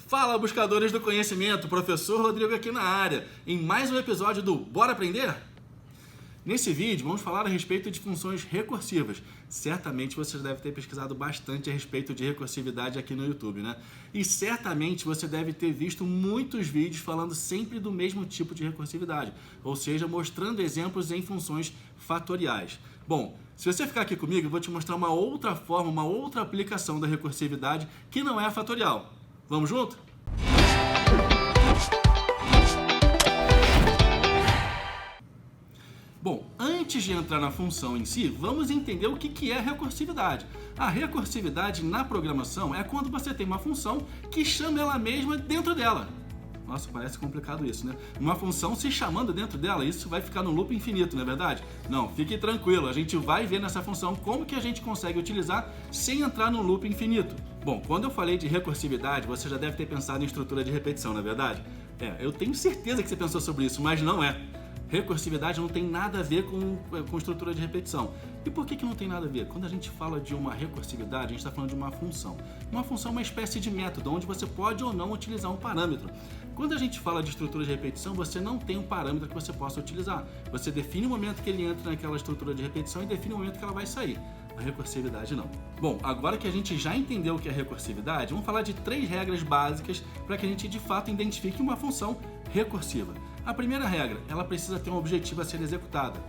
Fala, buscadores do conhecimento, professor Rodrigo aqui na área, em mais um episódio do Bora Aprender? Nesse vídeo vamos falar a respeito de funções recursivas. Certamente você deve ter pesquisado bastante a respeito de recursividade aqui no YouTube, né? E certamente você deve ter visto muitos vídeos falando sempre do mesmo tipo de recursividade, ou seja, mostrando exemplos em funções fatoriais. Bom, se você ficar aqui comigo, eu vou te mostrar uma outra forma, uma outra aplicação da recursividade que não é a fatorial. Vamos junto? Bom, antes de entrar na função em si, vamos entender o que é recursividade. A recursividade na programação é quando você tem uma função que chama ela mesma dentro dela. Nossa, parece complicado isso, né? Uma função se chamando dentro dela, isso vai ficar no loop infinito, não é verdade? Não, fique tranquilo, a gente vai ver nessa função como que a gente consegue utilizar sem entrar no loop infinito. Bom, quando eu falei de recursividade, você já deve ter pensado em estrutura de repetição, não é verdade? Eu tenho certeza que você pensou sobre isso, mas não é. Recursividade não tem nada a ver com estrutura de repetição. E por que não tem nada a ver? Quando a gente fala de uma recursividade, a gente está falando de uma função. Uma função é uma espécie de método, onde você pode ou não utilizar um parâmetro. Quando a gente fala de estrutura de repetição, você não tem um parâmetro que você possa utilizar. Você define o momento que ele entra naquela estrutura de repetição e define o momento que ela vai sair. A recursividade não. Bom, agora que a gente já entendeu o que é recursividade, vamos falar de 3 regras básicas para que a gente de fato identifique uma função recursiva. A primeira regra, ela precisa ter um objetivo a ser executado.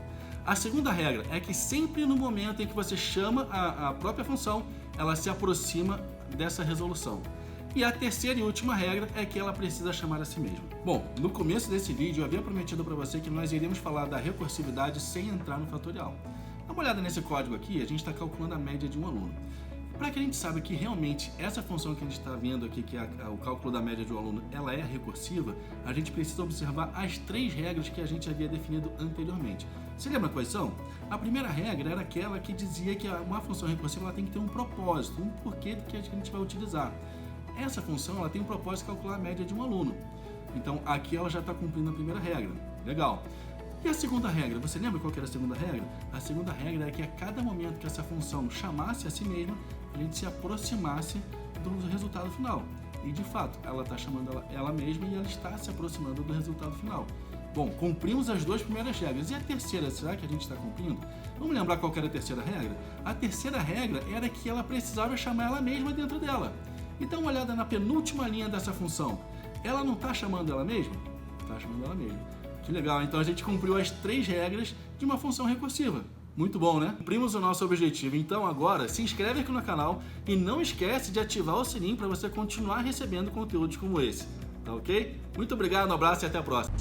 A segunda regra é que sempre no momento em que você chama a própria função, ela se aproxima dessa resolução. E a terceira e última regra é que ela precisa chamar a si mesma. Bom, no começo desse vídeo eu havia prometido para você que nós iríamos falar da recursividade sem entrar no fatorial. Dá uma olhada nesse código aqui, a gente está calculando a média de um aluno. Para que a gente saiba que realmente essa função que a gente está vendo aqui, que é o cálculo da média de um aluno, ela é recursiva, a gente precisa observar as 3 regras que a gente havia definido anteriormente. Você lembra quais são? A primeira regra era aquela que dizia que uma função recursiva ela tem que ter um propósito, um porquê que a gente vai utilizar. Essa função ela tem um propósito de calcular a média de um aluno. Então aqui ela já está cumprindo a primeira regra. Legal. E a segunda regra? Você lembra qual que era a segunda regra? A segunda regra é que a cada momento que essa função chamasse a si mesma, a gente se aproximasse do resultado final. E de fato, ela está chamando ela mesma e ela está se aproximando do resultado final. Bom, cumprimos as 2 primeiras regras. E a terceira, será que a gente está cumprindo? Vamos lembrar qual que era a terceira regra? A terceira regra era que ela precisava chamar ela mesma dentro dela. Então, uma olhada na penúltima linha dessa função. Ela não está chamando ela mesma? Está chamando ela mesma. Que legal, então a gente cumpriu as 3 regras de uma função recursiva. Muito bom, né? Cumprimos o nosso objetivo. Então agora, se inscreve aqui no canal e não esquece de ativar o sininho para você continuar recebendo conteúdos como esse. Tá ok? Muito obrigado, um abraço e até a próxima.